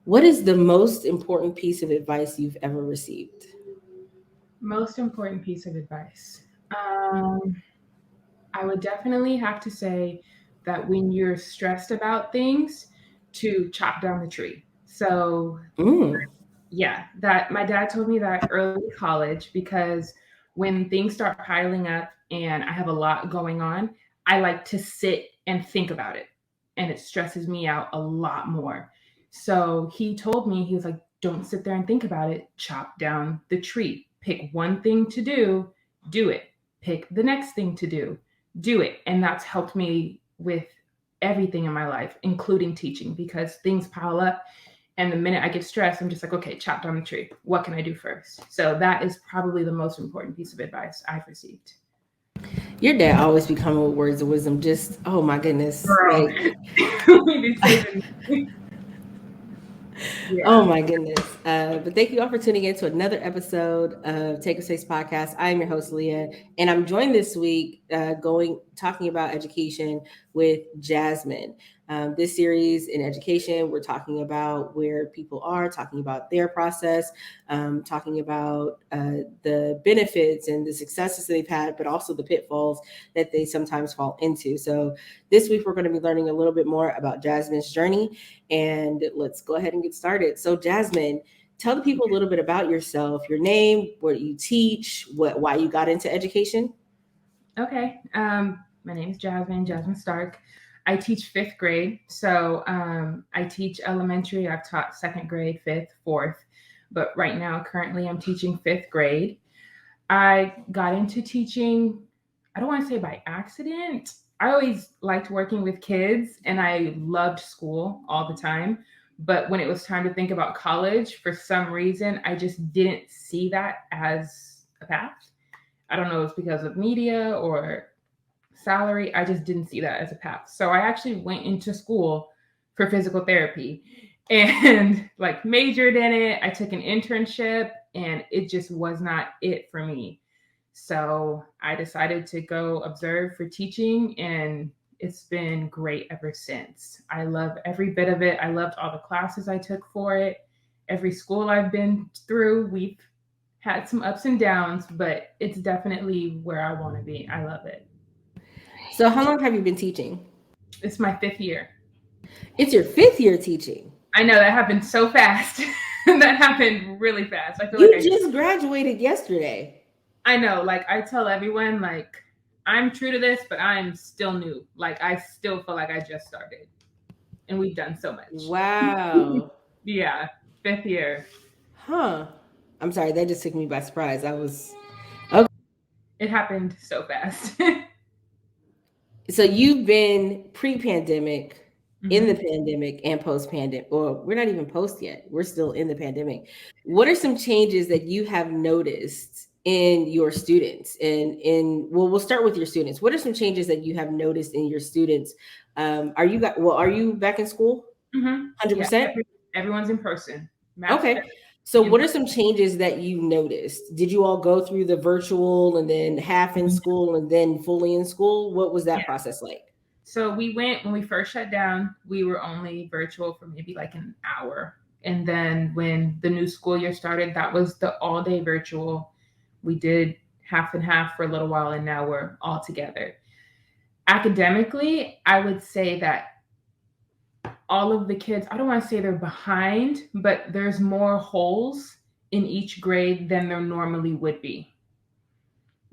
What is the most important piece of advice you've ever received? Most important piece of advice. Um, I would definitely have to say that when you're stressed about things, to chop down the tree. So Mm. yeah, that my dad told me that early in college because when things start piling up and I have a lot going on, I like to sit and think about it. And it stresses me out a lot more. So he told me, he was like, don't sit there and think about it. Chop down the tree. Pick one thing to do it. Pick the next thing to do it. And that's helped me with everything in my life, including teaching, because things pile up and the minute I get stressed, I'm just like, okay, chop down the tree. What can I do first? So that is probably the most important piece of advice I've received. Your dad always be coming with words of wisdom. Just, oh my goodness. Girl, Like, we be saving. Yeah. oh my goodness. But thank you all for tuning in to another episode of Take a Space podcast. I'm your host, Leah, and I'm joined this week talking about education with Jasmyn. This series in education, we're talking about where people are, talking about their process, talking about the benefits and the successes they've had, but also the pitfalls that they sometimes fall into. So this week, we're going to be learning a little bit more about Jasmyn's journey, and let's go ahead and get started. So, Jasmyn, tell the people a little bit about yourself, your name, what you teach, why you got into education. Okay. My name is Jasmyn Starke. I teach fifth grade. So I teach elementary. I've taught second grade, fifth, fourth. But right now, currently, I'm teaching fifth grade. I got into teaching, I don't want to say by accident. I always liked working with kids and I loved school all the time. But when it was time to think about college, for some reason, I just didn't see that as a path. I don't know if it's because of media or salary. I just didn't see that as a path. So I actually went into school for physical therapy and like majored in it. I took an internship and it just was not it for me. So I decided to go observe for teaching and it's been great ever since. I love every bit of it. I loved all the classes I took for it. Every school I've been through, we've had some ups and downs, but it's definitely where I want to be. I love it. So, how long have you been teaching? It's my fifth year. It's your fifth year teaching. I know that happened so fast. That happened really fast. I feel like You just graduated yesterday. I know, like I tell everyone, like I'm true to this, but I'm still new. Like I still feel like I just started, and we've done so much. Wow. Yeah, fifth year. Huh. I'm sorry, that just took me by surprise. I was okay. It happened so fast. So you've been pre-pandemic, in the Hmm. pandemic, and post-pandemic. Or we're not even post yet. We're still in the pandemic. What are some changes that you have noticed in your students? And in well, we'll start with your students. What are some changes that you have noticed in your students? Are you back in school? Hmm. Yeah, 100%? everyone's in person. Math Okay. So in what are some changes that you noticed? Did you all go through the virtual and then half in person. school and then fully in school? What was that Yeah. process like? So we went when we first shut down, we were only virtual for maybe like an hour. And then when the new school year started, that was the all day virtual. We did half and half for a little while, and now we're all together. Academically, I would say that all of the kids, I don't want to say they're behind, but there's more holes in each grade than there normally would be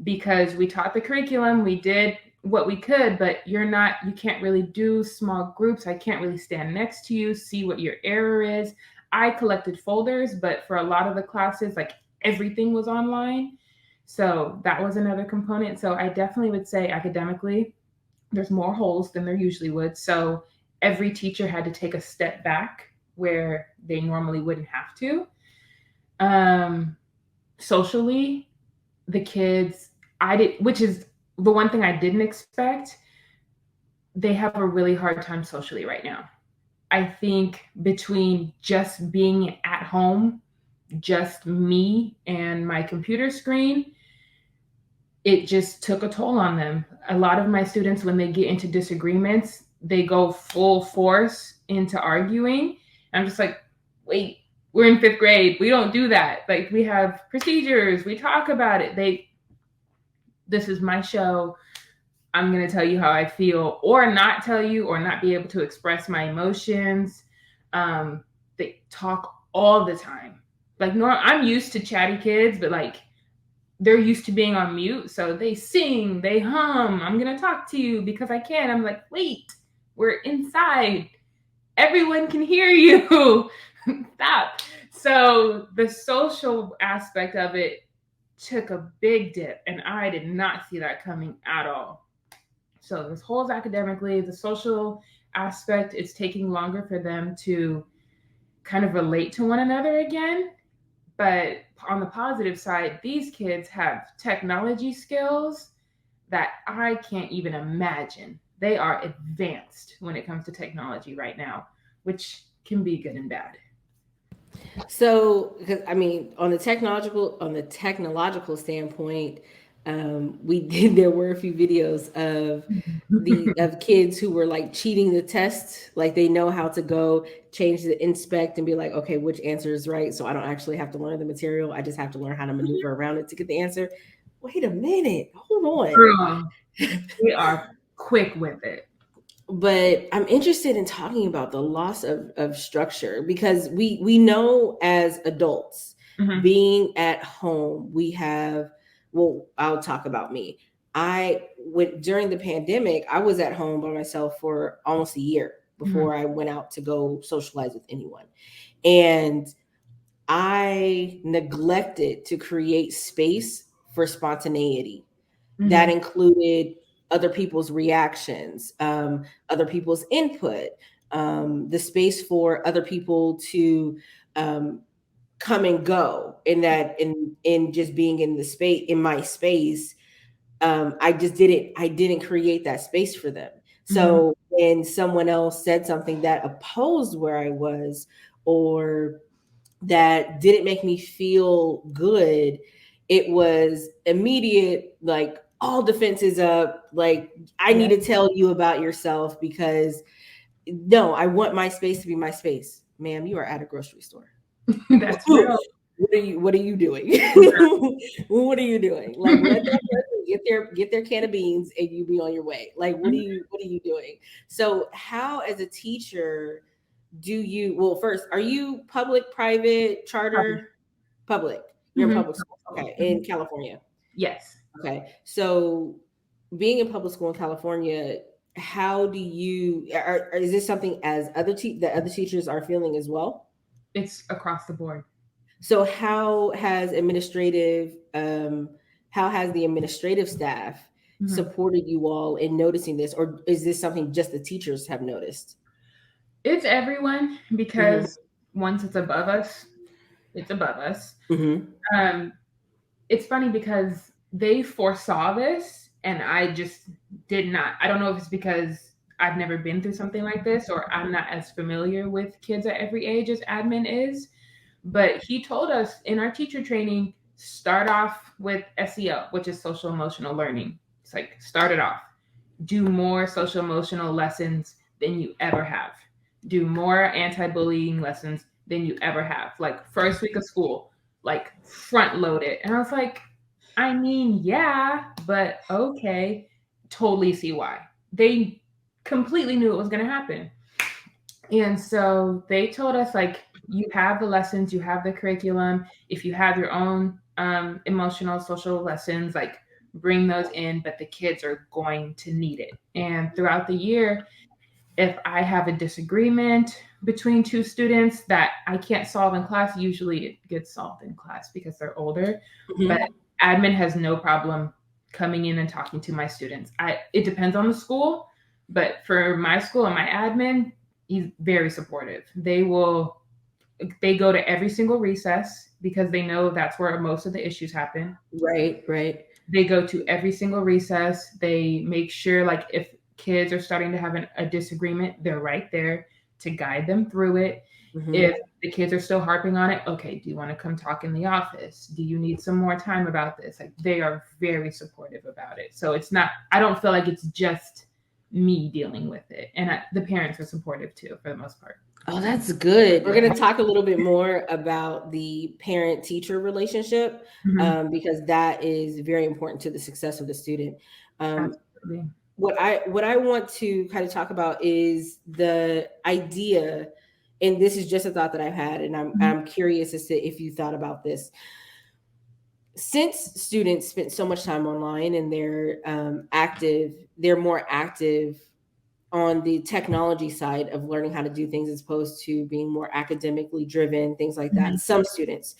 because we taught the curriculum, we did what we could, but you can't really do small groups. I can't really stand next to you, see what your error is. I collected folders, but for a lot of the classes, like everything was online. So that was another component. So I definitely would say academically, there's more holes than there usually would. So every teacher had to take a step back where they normally wouldn't have to. Um, Socially, the kids I did, which is the one thing I didn't expect, they have a really hard time socially right now. I think between just being at home, just me and my computer screen, it just took a toll on them. A lot of my students, when they get into disagreements, they go full force into arguing. I'm just like, wait, we're in 5th grade. We don't do that. Like, we have procedures. We talk about it. This is my show. I'm going to tell you how I feel, or not tell you, or not be able to express my emotions. They talk all the time. Like, I'm used to chatty kids, but like, they're used to being on mute. So they sing, they hum. I'm going to talk to you because I can. I'm like, wait, we're inside. Everyone can hear you. Stop. So the social aspect of it took a big dip, and I did not see that coming at all. So this whole academically, the social aspect, it's taking longer for them to kind of relate to one another again. But on the positive side, these kids have technology skills that I can't even imagine. They are advanced when it comes to technology right now, which can be good and bad. So, because I mean, on the technological standpoint, we did. There were a few videos of kids who were like cheating the test, like they know how to go change the inspect and be like, okay, which answer is right? So I don't actually have to learn the material. I just have to learn how to maneuver around it to get the answer. Wait a minute, hold on. Girl, they are quick with it. But I'm interested in talking about the loss of structure, because we know as adults, Mm-hmm. being at home, we have, well, I'll talk about me. I went during the pandemic, I was at home by myself for almost a year before I went out to go socialize with anyone. And I neglected to create space for spontaneity. That Mm-hmm. included other people's reactions, other people's input, the space for other people to um, come and go. In that, in just being in the space, in my space, I didn't create that space for them. Mm-hmm. So when someone else said something that opposed where I was, or that didn't make me feel good, it was immediate, like all defenses up, like I need Yeah. to tell you about yourself, because no, I want my space to be my space. Ma'am, you are at a grocery store. That's real. What are you doing? What are you doing? Like, let that person get their can of beans and you be on your way. Like, what are you doing? So how, as a teacher, do you, well, first, are you public, private, charter? Public. You're in Mm-hmm. public school. Okay. In California. Yes. Okay. So being in public school in California, how do you, is this something as that other teachers are feeling as well? It's across the board. So how has the administrative staff Mm-hmm. supported you all in noticing this, or is this something just the teachers have noticed? It's everyone, Mm-hmm. because once it's above us, it's above us. Mm-hmm. Um, it's funny because they foresaw this, and I just did not. I don't know if it's because I've never been through something like this, or I'm not as familiar with kids at every age as admin is. But he told us in our teacher training, start off with SEL, which is social emotional learning. It's like, start it off. Do more social emotional lessons than you ever have. Do more anti-bullying lessons than you ever have. Like, first week of school, like, front load it. And I was like, I mean, yeah, but okay. Totally see why. They completely knew it was going to happen. And so they told us, like, you have the lessons, you have the curriculum. If you have your own emotional, social lessons, like, bring those in, but the kids are going to need it. And throughout the year, if I have a disagreement between two students that I can't solve in class, usually it gets solved in class because they're older. But Mm-hmm. admin has no problem coming in and talking to my students. It depends on the school, but for my school and my admin, he's very supportive. They go to every single recess because they know that's where most of the issues happen. Right, right. They go to every single recess. They make sure, like, if kids are starting to have a disagreement, they're right there to guide them through it. Mm-hmm. If the kids are still harping on it, okay, do you want to come talk in the office? Do you need some more time about this? Like, they are very supportive about it. So it's not, I don't feel like it's just me dealing with it. And the parents are supportive too, for the most part. Oh, that's good. We're going to talk a little bit more about the parent teacher relationship, Mhm. because that is very important to the success of the student. Um, Absolutely. what I want to kind of talk about is the idea, and this is just a thought that I've had, and Mhm. I'm curious as to if you thought about this. Since students spend so much time online and they're more active on the technology side of learning how to do things as opposed to being more academically driven, things like that. Mhm. Some students,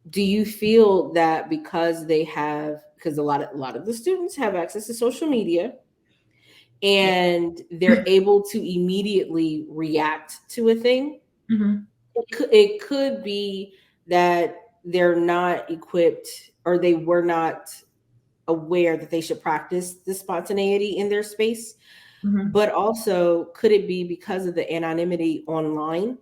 do you feel that because a lot of the students have access to social media Yeah. and they're able to immediately react to a thing, Mhm. it could be that they're not equipped, or they were not aware that they should practice the spontaneity in their space. Mhm. But also, could it be because of the anonymity online,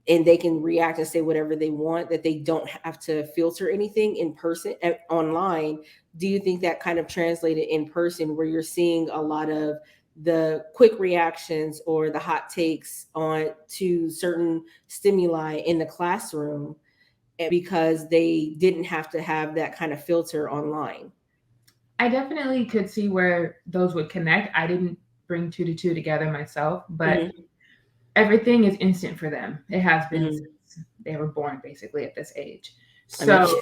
and they can react and say whatever they want, that they don't have to filter anything in person online? Do you think that kind of translated in person, where you're seeing a lot of the quick reactions or the hot takes on to certain stimuli in the classroom, because they didn't have to have that kind of filter online? I definitely could see where those would connect. I didn't bring two to two together myself, but Hmm. everything is instant for them. It has been Hmm. since they were born, basically, at this age. I mean, So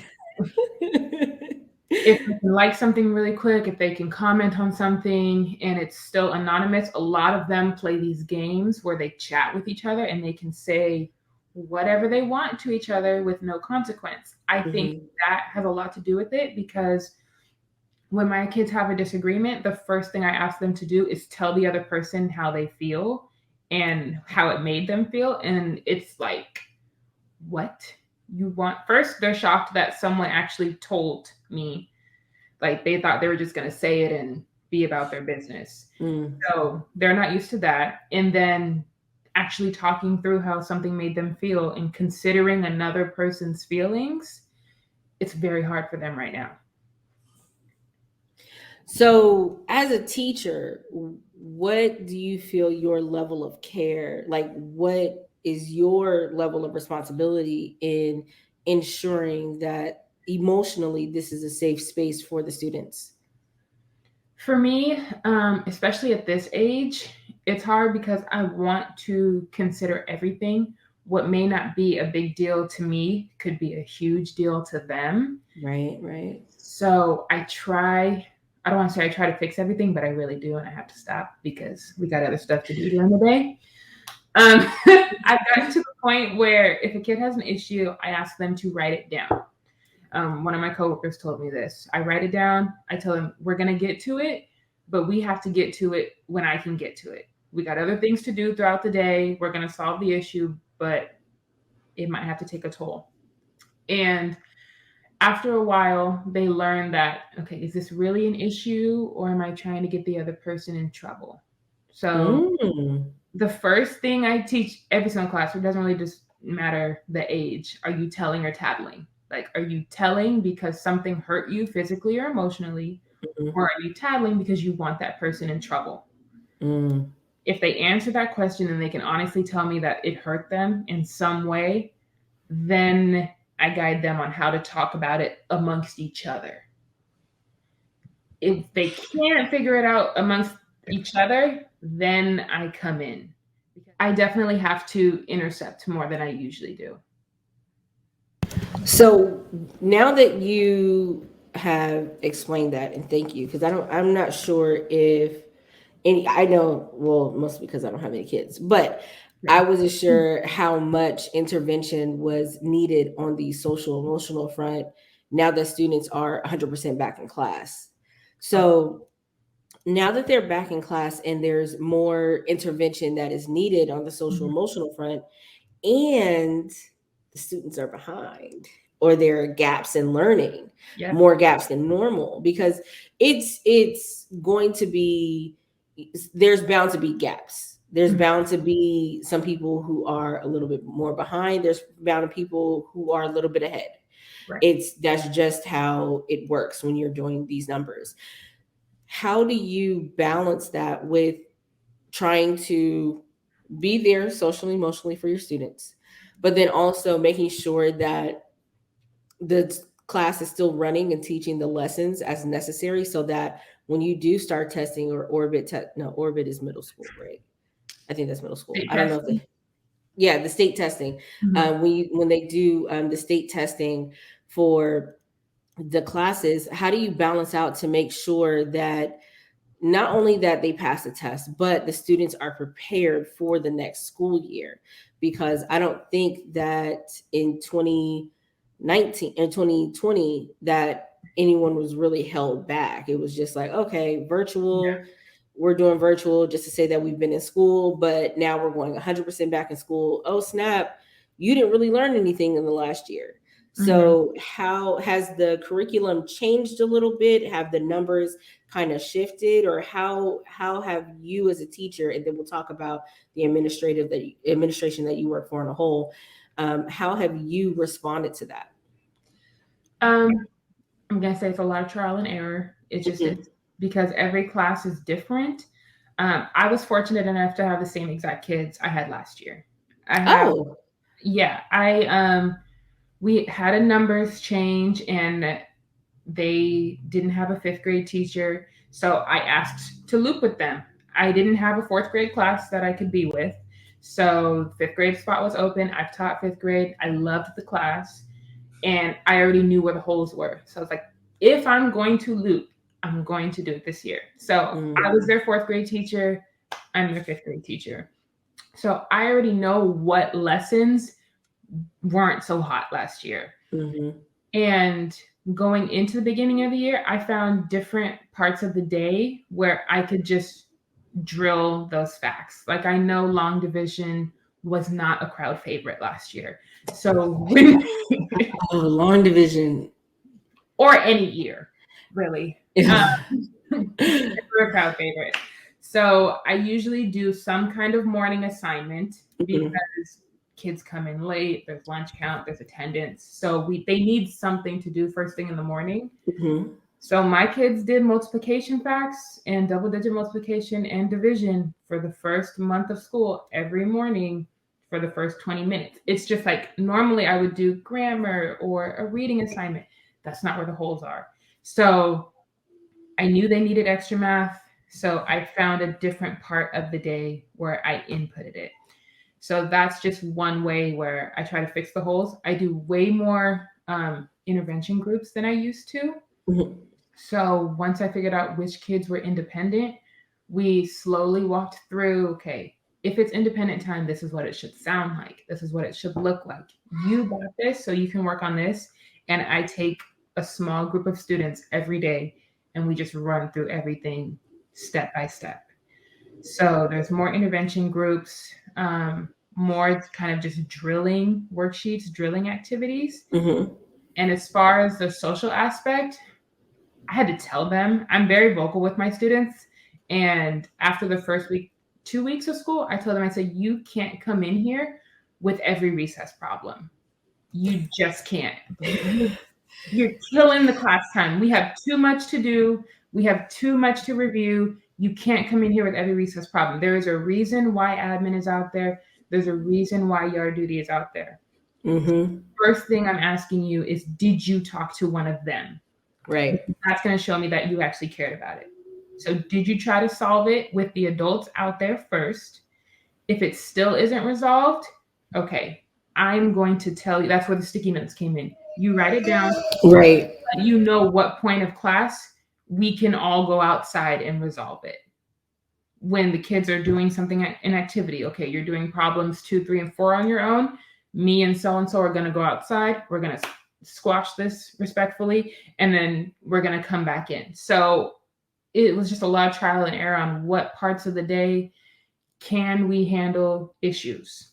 if they can like something really quick, if they can comment on something and it's still anonymous, a lot of them play these games where they chat with each other and they can say whatever they want to each other with no consequence. I think hmm. that has a lot to do with it because when my kids have a disagreement, the first thing I ask them to do is tell the other person how they feel and how it made them feel. And it's like, what you want? First, they're shocked that someone actually told me. Like they thought they were just going to say it and be about their business. Mm. So they're not used to that. And then actually talking through how something made them feel and considering another person's feelings, it's very hard for them right now. So, as a teacher, what do you feel your level of care, like what is your level of responsibility in ensuring that emotionally this is a safe space for the students? For me, especially at this age, it's hard because I want to consider everything. What may not be a big deal to me could be a huge deal to them. Right, right. So I try, I don't want to say I try to fix everything, but I really do. And I have to stop because we got other stuff to do during the day. I've gotten to the point where if a kid has an issue, I ask them to write it down. One of my coworkers told me this. I write it down. I tell them we're gonna get to it, but we have to get to it when I can get to it. We got other things to do throughout the day. We're gonna solve the issue, but it might have to take a toll. And after a while, they learn that okay, is this really an issue, or am I trying to get the other person in trouble? So Mm, the first thing I teach every single class, it doesn't really just matter the age. Are you telling or tattling? Like, are you telling because something hurt you physically or emotionally, mhm, or are you tattling because you want that person in trouble? mm. If they answer that question and they can honestly tell me that it hurt them in some way, then I guide them on how to talk about it amongst each other. If they can't figure it out amongst each other, then I come in. I definitely have to intercept more than I usually do. So now that you have explained that, and thank you, because I'm not sure if any, I know, well, mostly because I don't have any kids, but I Yeah. wasn't sure how much intervention was needed on the social emotional front now that students are 100% back in class. So now that they're back in class and there's more intervention that is needed on the social Mhm. emotional front, and the students are behind, or there are gaps in learning, Yep. more gaps than normal, because it's going to be, there's bound to be gaps, there's Mhm. bound to be some people who are a little bit more behind, there's bound to people who are a little bit ahead. Right. That's just how it works when you're doing these numbers. How do you balance that with trying to be there socially, emotionally for your students, but then also making sure that the class is still running and teaching the lessons as necessary so that when you do start testing or no, orbit is middle school, right? I think that's middle school. State I don't know if testing. they, yeah, the state testing. Mhm. When they do the state testing for the classes, how do you balance out to make sure that not only that they pass the test, but the students are prepared for the next school year? Because I don't think that in 2019 and 2020 that anyone was really held back. It was just like, okay, virtual, we're doing virtual just to say that we've been in school, but now we're going 100% back in school. Oh, snap, you didn't really learn anything in the last year. Mhm. So, how has the curriculum changed a little bit? Have the numbers kind of shifted, or how have you as a teacher, and then we'll talk about the administration that you work for in a whole, how have you responded to that? Um, I'm gonna say it's a lot of trial and error. It's just Mhm. it's because every class is different. I was fortunate enough to have the same exact kids I had last year. I have, Oh. yeah, I we had a numbers change and they didn't have a fifth grade teacher, so I asked to loop with them. I didn't have a fourth grade class that I could be with, so fifth grade spot was open. I've taught fifth grade. I loved the class, and I already knew where the holes were. So I was like, if I'm going to loop, I'm going to do it this year. So I was Mm-hmm. their fourth grade teacher. I'm their fifth grade teacher. So I already know what lessons weren't so hot last year. Mm-hmm. And going into the beginning of the year, I found different parts of the day where I could just drill those facts. Like I know long division was not a crowd favorite last year. So when Oh, long division. or any year, really. Mm-hmm. Never a crowd favorite. So I usually do some kind of morning assignment because kids come in late, there's lunch count, there's attendance. So they need something to do first thing in the morning. Mm-hmm. So my kids did multiplication facts and double digit multiplication and division for the first month of school every morning for the first 20 minutes. It's just like normally I would do grammar or a reading assignment. That's not where the holes are. So I knew they needed extra math. So I found a different part of the day where I inputted it. So that's just one way where I try to fix the holes. I do way more intervention groups than I used to. Mm-hmm. So once I figured out which kids were independent, we slowly walked through, okay, if it's independent time, this is what it should sound like. This is what it should look like. You got this, so you can work on this. And I take a small group of students every day and we just run through everything step by step. So there's more intervention groups, more kind of just drilling worksheets, drilling activities. Mm-hmm. And as far as the social aspect, I had to tell them. I'm very vocal with my students. And after the first week, 2 weeks of school, I told them, I said, you can't come in here with every recess problem. You just can't. You're killing the class time. We have too much to do. We have too much to review. You can't come in here with every recess problem. There is a reason why admin is out there. There's a reason why yard duty is out there. Mm-hmm. First thing I'm asking you is, did you talk to one of them? Right. That's going to show me that you actually cared about it. So, did you try to solve it with the adults out there first? If it still isn't resolved, okay, I'm going to tell you. That's where the sticky notes came in. You write it down, Right. you know what point of class we can all go outside and resolve it. When the kids are doing something, an activity, okay, you're doing problems 2, 3, and 4 on your own. Me and so are going to go outside. We're going to squash this respectfully, and then we're going to come back in. So it was just a lot of trial and error on what parts of the day can we handle issues.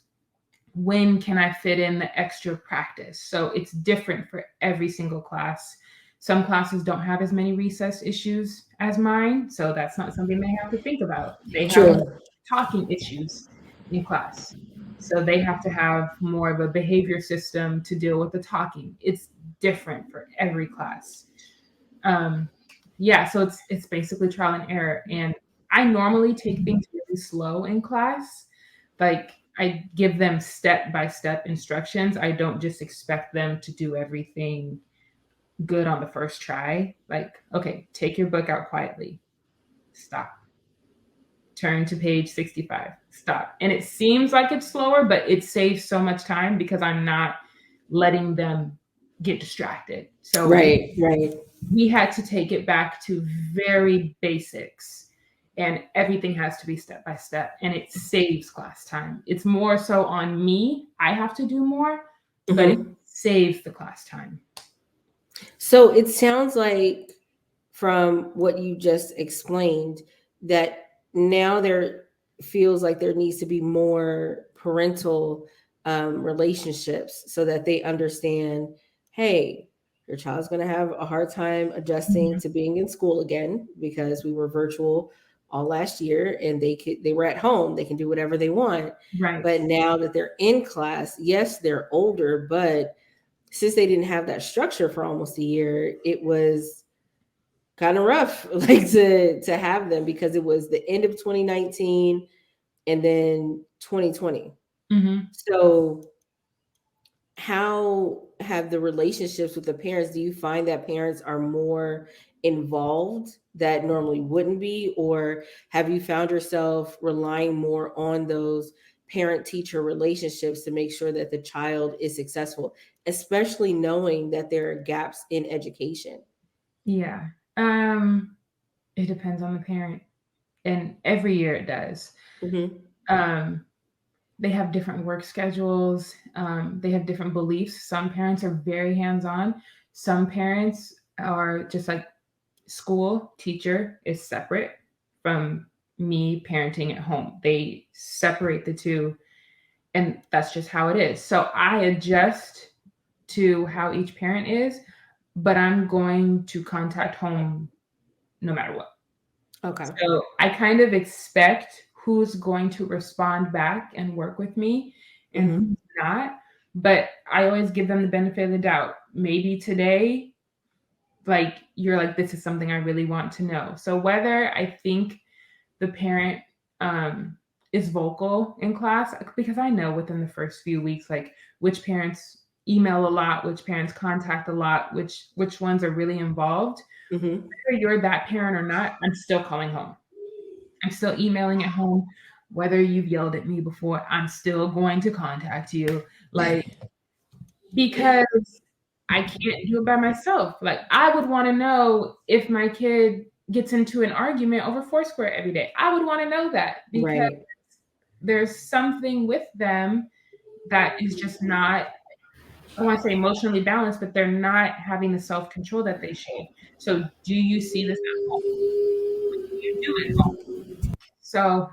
When can I fit in the extra practice? So it's different for every single class. Some classes don't have as many recess issues as mine, so that's not something they have to think about. They have True. talking issues in class. So they have to have more of a behavior system to deal with the talking. It's different for every class. Um, yeah, so it's basically trial and error. And I normally take things really slow in class, Like, I give them step-by-step instructions. I don't just expect them to do everything good on the first try. Like, okay, take your book out quietly. Stop. Turn to page 65. Stop. And it seems like it's slower, but it saves so much time because I'm not letting them get distracted. So Right, right. we had to take it back to very basics, and everything has to be step by step, and it saves class time. It's more so on me. I have to do more, but it Hmm. saves the class time. So it sounds like, from what you just explained, that now there feels like there needs to be more parental relationships so that they understand, hey, your child's going to have a hard time adjusting Mhm. to being in school again because we were virtual all last year, and they were at home, they can do whatever they want. Right. But now that they're in class, yes, they're older, but since they didn't have that structure for almost a year, it was kind of rough, like to have them, because it was the end of 2019 and then 2020. Hmm. So how have the relationships with the parents, do you find that parents are more involved that normally wouldn't be, or have you found yourself relying more on those parent teacher relationships to make sure that the child is successful, especially knowing that there are gaps in education? Yeah. Um, it depends on the parent, and every year it does. Hmm. Um, they have different work schedules. They have different beliefs. Some parents are very hands-on. Some parents are just like, school teacher is separate from me parenting at home. They separate the two, and that's just how it is. So I adjust to how each parent is, but I'm going to contact home no matter what. Okay. So I kind of expect who's going to respond back and work with me and Hmm. who's not. But I always give them the benefit of the doubt. Maybe today, like, you're like, this is something I really want to know. So whether I think the parent um, is vocal in class, because I know within the first few weeks, like, which parents email a lot, which parents contact a lot, which ones are really involved. Hmm. Whether you're that parent or not, I'm still calling home. I'm still emailing at home. Whether you've yelled at me before, I'm still going to contact you. Like, because I can't do it by myself. Like, I would want to know if my kid gets into an argument over Foursquare every day. I would want to know that because Right. there's something with them that is just not, I want to say emotionally balanced, but they're not having the self control that they should. So, do you see this at home? You do it. So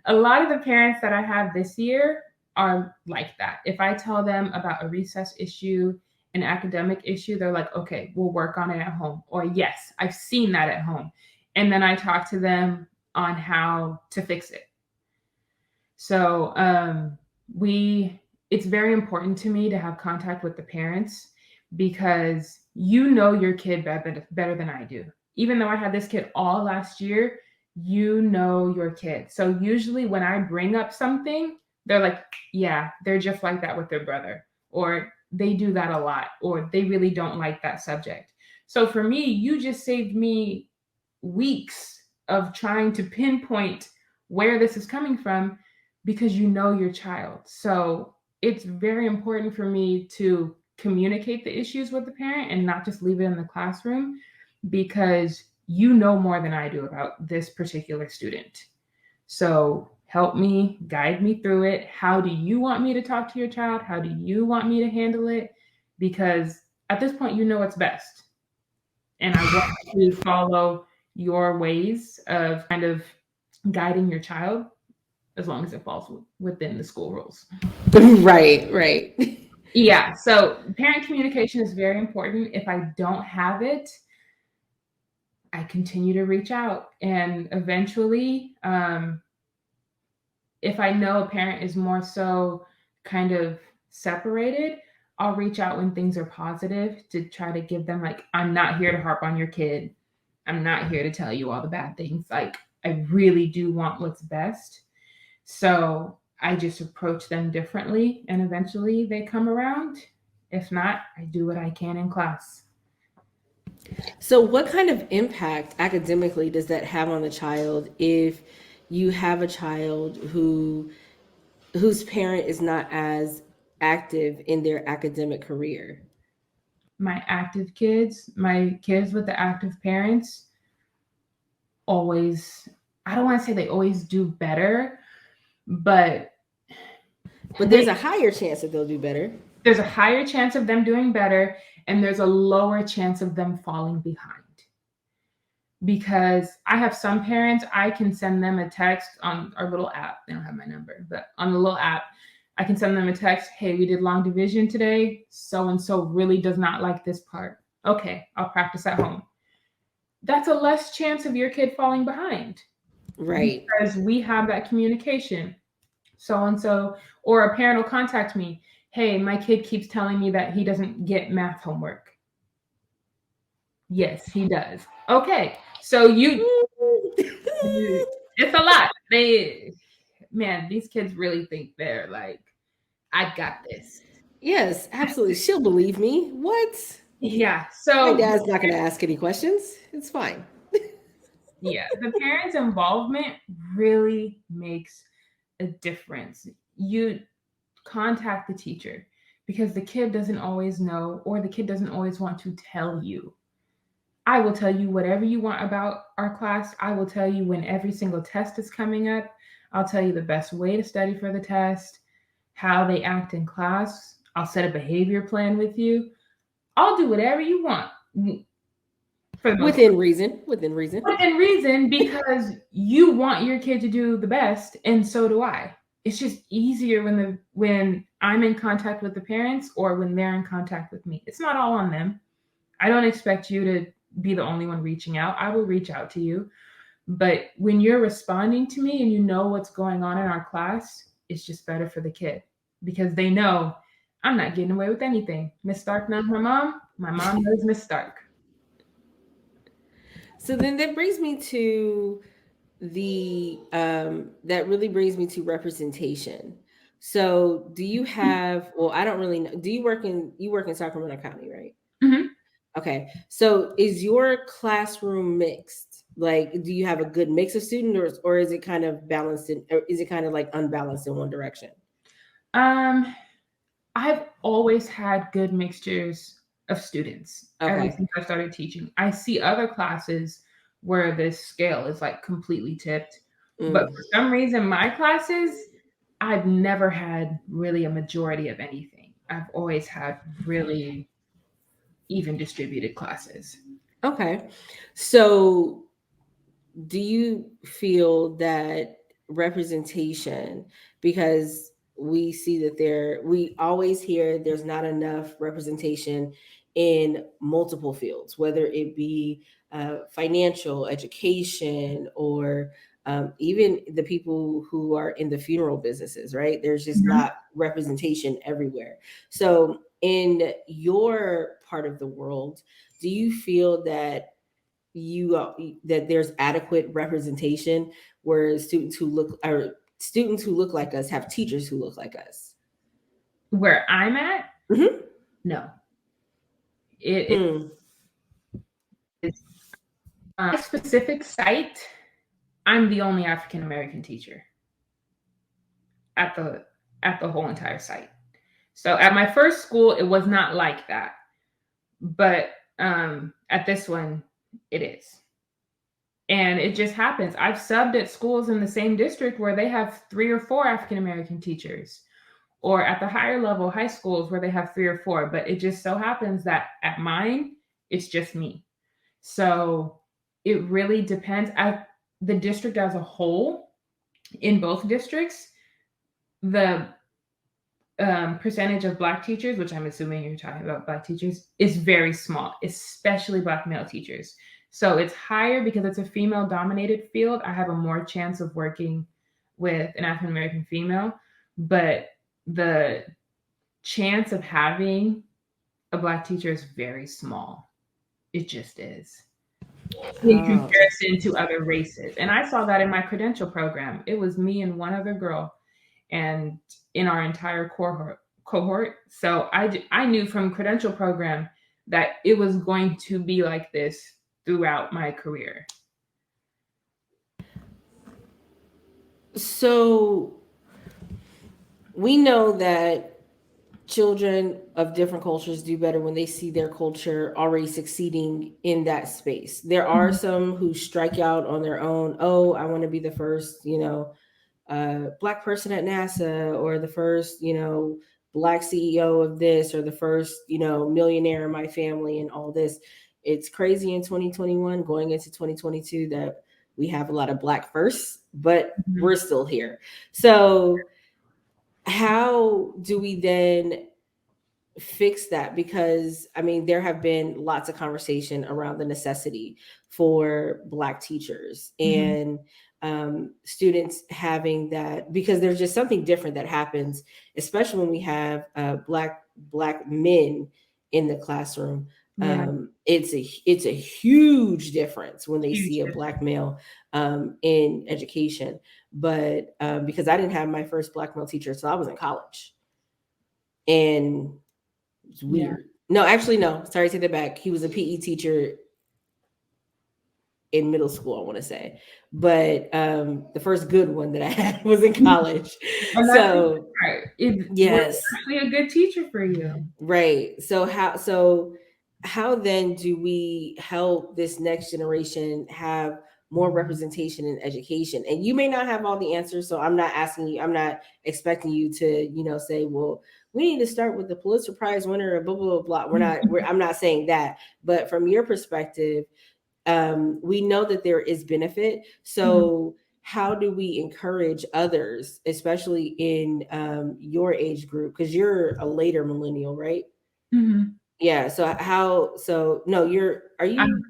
a lot of the parents that I have this year are like that. If I tell them about a recess issue, an academic issue, they're like, okay, we'll work on it at home. Or, yes, I've seen that at home. And then I talk to them on how to fix it. So we it's very important to me to have contact with the parents because you know your kid better than I do. Even though I had this kid all last year, you know your kid. So usually when I bring up something, they're like, yeah, they're just like that with their brother, or they do that a lot, or they really don't like that subject. So for me, you just saved me weeks of trying to pinpoint where this is coming from because you know your child. So it's very important for me to communicate the issues with the parent and not just leave it in the classroom because you know more than I do about this particular student. So help me, guide me through it. How do you want me to talk to your child? How do you want me to handle it? Because at this point, you know what's best. And I want to follow your ways of kind of guiding your child as long as it falls within the school rules. Right, right. Yeah, so parent communication is very important. If I don't have it, I continue to reach out. And eventually, if I know a parent is more so kind of separated, I'll reach out when things are positive to try to give them, like, I'm not here to harp on your kid. I'm not here to tell you all the bad things. Like, I really do want what's best. So I just approach them differently and eventually they come around. If not, I do what I can in class. So, what kind of impact academically does that have on the child if you have a child whose parent is not as active in their academic career? My kids with the active parents always, I don't want to say they always do better, but But there's they a higher chance that they'll do better. there's a higher chance of them doing better and there's a lower chance of them falling behind. Because I have some parents, I can send them a text on our little app. They don't have my number, but on the little app, I can send them a text. Hey, we did long division today. So and so really does not like this part. Okay, I'll practice at home. That's a less chance of your kid falling behind Right. because we have that communication. So and so, or a parent will contact me. Hey, my kid keeps telling me that he doesn't get math homework. Yes, he does. Okay, so it's a lot. These kids really think they're like, I got this. Yes, absolutely. She'll believe me. What? Yeah. My So, dad's not going to ask any questions. It's fine. yeah, the parents' involvement really makes a difference. You contact the teacher because the kid doesn't always know or the kid doesn't always want to tell you. I will tell you whatever you want about our class. I will tell you when every single test is coming up. I'll tell you the best way to study for the test, how they act in class. I'll set a behavior plan with you. I'll do whatever you want for the most Within reason. Within reason. within reason because you want your kid to do the best and so do I. It's just easier when I'm in contact with the parents or when they're in contact with me. It's not all on them. I don't expect you to be the only one reaching out. I will reach out to you. But when you're responding to me and you know what's going on in our class, it's just better for the kid because they know I'm not getting away with anything. Miss Stark knows my mom knows Miss Stark. So then that brings me to that really brings me to representation. So do you have, well, I don't really know. Do you work in Sacramento County, right? Mhm. Okay. So is your classroom mixed? Like, do you have a good mix of students or is it kind of balanced or is it kind of like unbalanced in one direction? Um, I've always had good mixtures of students ever Okay. since I started teaching. I see other classes where this scale is like completely tipped, but Mm. for some reason, my classes, I've never had really a majority of anything. I've always had really even distributed classes. Okay. So do you feel that representation, because we see that we always hear there's not enough representation in multiple fields, whether it be financial, education, or even the people who are in the funeral businesses, right? There's just Mhm. not representation everywhere. So in your part of the world, do you feel that that there's adequate representation where students who look like us have teachers who look like us? Where I'm at, Hmm. no. It Hmm. is my specific site. I'm the only African American teacher at the whole entire site. So at my first school, it was not like that, but at this one, it is. And it just happens. I've subbed at schools in the same district where they have 3 or 4 African American teachers, or at the higher level high schools where they have 3 or 4. But it just so happens that at mine, it's just me. So it really depends. At the district as a whole, in both districts, the percentage of Black teachers, which I'm assuming you're talking about Black teachers, is very small, especially Black male teachers. So it's higher because it's a female dominated field. I have a more chance of working with an African American female, but the chance of having a Black teacher is very small. It just is in Oh, comparison to other races. And I saw that in my credential program. It was me and one other girl. and in our entire cohort. So I knew from credential program that it was going to be like this throughout my career. So we know that children of different cultures do better when they see their culture already succeeding in that space. There are Mhm. some who strike out on their own. Oh, I want to be the first, black person at NASA, or the first, black CEO of this, or the first, millionaire in my family, and all this. It's crazy in 2021 going into 2022 that we have a lot of black firsts, but Mhm. we're still here. So, how do we then fix that? Because I mean, there have been lots of conversation around the necessity for black teachers Mhm. and students having that, because there's just something different that happens, especially when we have black men in the classroom. Yeah, It's a huge difference when they huge see a black difference. male in education. But because I didn't have my first black male teacher, so I was in college, and it's Yeah. weird. No, actually, no. Sorry, take that back. He was a PE teacher in middle school, I want to say. But the first good one that I had was in college. And that's the So, part. It was yes. actually a good teacher for you. Right. So how then do we help this next generation have more representation in education? And you may not have all the answers, so I'm not asking you, I'm not expecting you to, say, well, we need to start with the Pulitzer Prize winner or blah blah blah. I'm not saying that, but from your perspective, we know that there is benefit. Mhm. So how do we encourage others, especially in your age group, because you're a later millennial, right? Mhm. Yeah. So no, are I'm you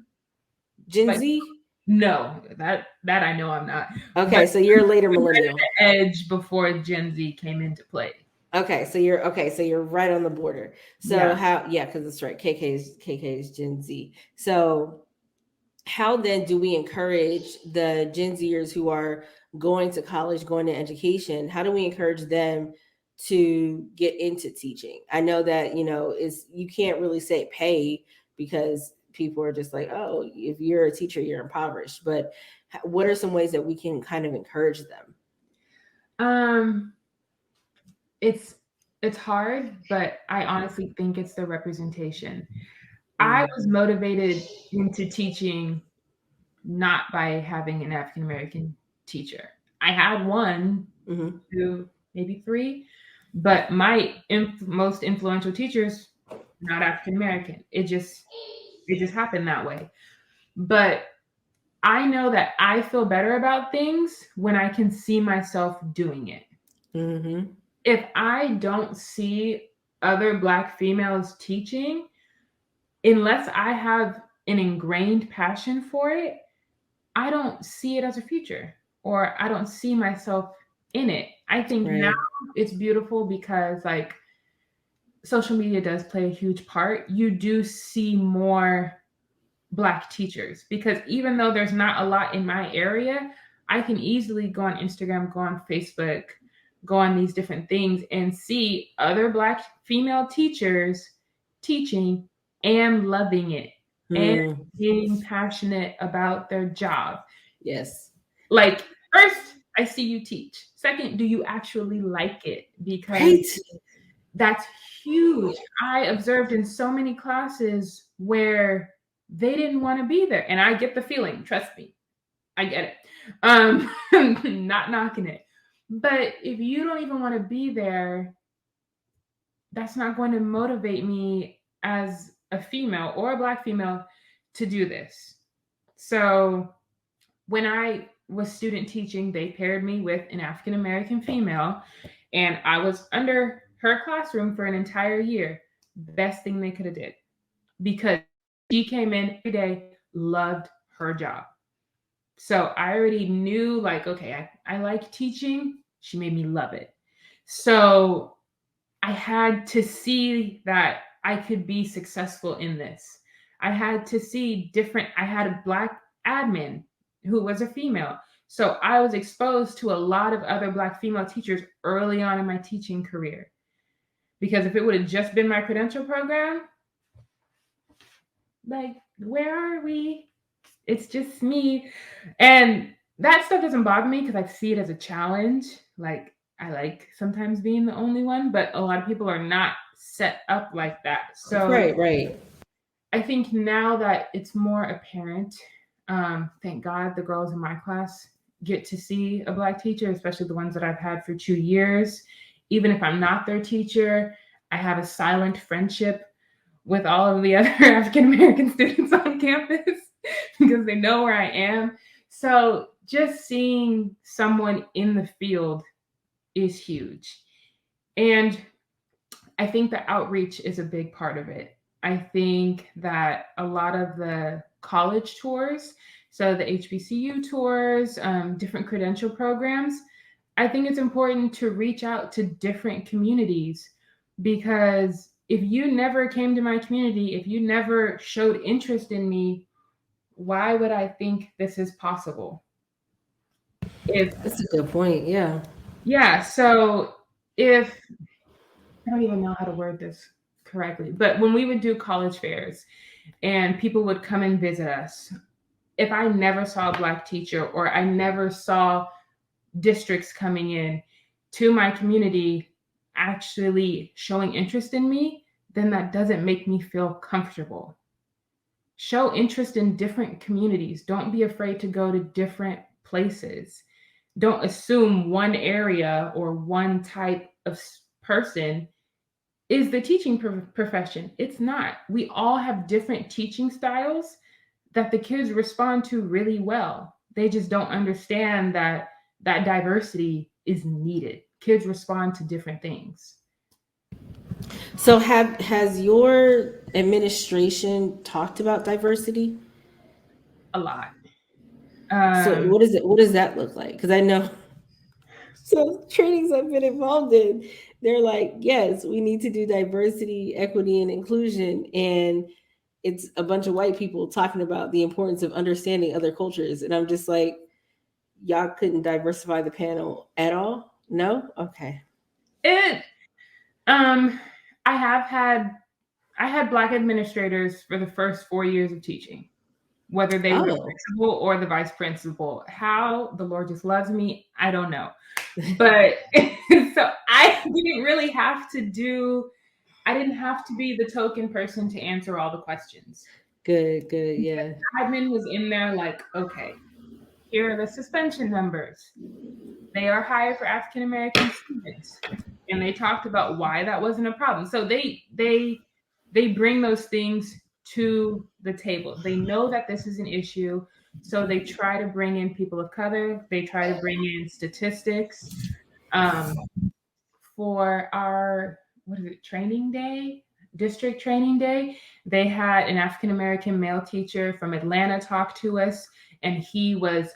Gen like, Z? no, that I know I'm not. But Okay, so you're a later I'm right millennial. at the edge before Gen Z came into play. Okay, so you're right on the border. So Yeah. how, yeah, because it's right. KK is Gen Z. So how then do we encourage the Gen Zers who are going to college, going to education? How do we encourage them to get into teaching? I know that, is you can't really say pay, because people are just like, oh, if you're a teacher, you're impoverished. But what are some ways that we can kind of encourage them? Um, it's it's hard, but I honestly think it's the representation. I was Mm-hmm. motivated into teaching not by having an African American teacher. I had one, Mm-hmm. two, maybe three, but my most influential teachers not African American. It just happened that way. But I know that I feel better about things when I can see myself doing it. Mm-hmm. If I don't see other Black females teaching, unless I have an ingrained passion for it, I don't see it as a future, or I don't see myself in it. I think now Right. it's beautiful because, like, social media does play a huge part. You do see more Black teachers, because even though there's not a lot in my area, I can easily go on Instagram, go on Facebook, go on these different things and see other Black female teachers teaching and loving it and Mm. being passionate about their job. Yes. Like, first, I see you teach. Second, do you actually like it? Because Right. that's huge. I observed in so many classes where they didn't want to be there. And I get the feeling, trust me, I get it. Not knocking it. But if you don't even want to be there, that's not going to motivate me as a female or a Black female to do this. So when I was student teaching, they paired me with an African American female, and I was under her classroom for an entire year. Best thing they could have did, because she came in every day, loved her job. So I already knew, like, okay, I like teaching. She made me love it. So I had to see that I could be successful in this. I had to see different, I had a Black admin who was a female. So I was exposed to a lot of other Black female teachers early on in my teaching career. Because if it would have just been my credential program, like, where are we? It's just me. And that stuff doesn't bother me because I see it as a challenge. Like, I like sometimes being the only one, but a lot of people are not set up like that. So Right, right. I think now that it's more apparent, thank God the girls in my class get to see a Black teacher, especially the ones that I've had for 2 years. Even if I'm not their teacher, I have a silent friendship with all of the other African American students on campus because they know where I am. So just seeing someone in the field is huge. And I think the outreach is a big part of it. I think that a lot of the college tours, so the HBCU tours, different credential programs, I think it's important to reach out to different communities because if you never came to my community, if you never showed interest in me, why would I think this is possible? If, That's a good point. Yeah. yeah, so if I don't even know how to word this correctly, but when we would do college fairs and people would come and visit us, if I never saw a Black teacher or I never saw districts coming in to my community actually showing interest in me, then that doesn't make me feel comfortable. Show interest in different communities. Don't be afraid to go to different places. Don't assume one area or one type of person is the teaching profession. It's not. We all have different teaching styles that the kids respond to really well. They just don't understand that that diversity is needed. Kids respond to different things So has your administration talked about diversity? a lot. So Um, what does that look like? Because I know so trainings I've been involved in, they're like, yes, we need to do diversity, equity, and inclusion. And it's a bunch of white people talking about the importance of understanding other cultures. And I'm just like, y'all couldn't diversify the panel at all? No? Okay. it. Um, I have had I had Black administrators for the first 4 years of teaching, whether they were the Oh. principal or the vice principal. How the Lord just loves me, I don't know. But so I didn't have to be the token person to answer all the questions. Good, good, yeah. Admin was in there like, okay, here are the suspension numbers. They are higher for African American students. And they talked about why that wasn't a problem. So they bring those things to the table. They know that this is an issue. So they try to bring in people of color. They try to bring in statistics. Um, for our what is it training day, district training day, they had an African American male teacher from Atlanta talk to us, and he was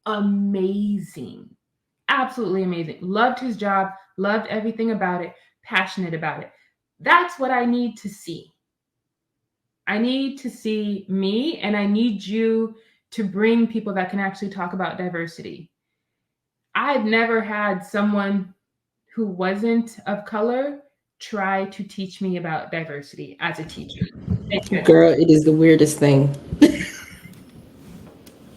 amazing, absolutely amazing. Loved his job, loved everything about it, passionate about it. That's what I need to see. I need to see me, and I need you to bring people that can actually talk about diversity. I've never had someone who wasn't of color try to teach me about diversity as a teacher. They couldn't. Girl, it is the weirdest thing.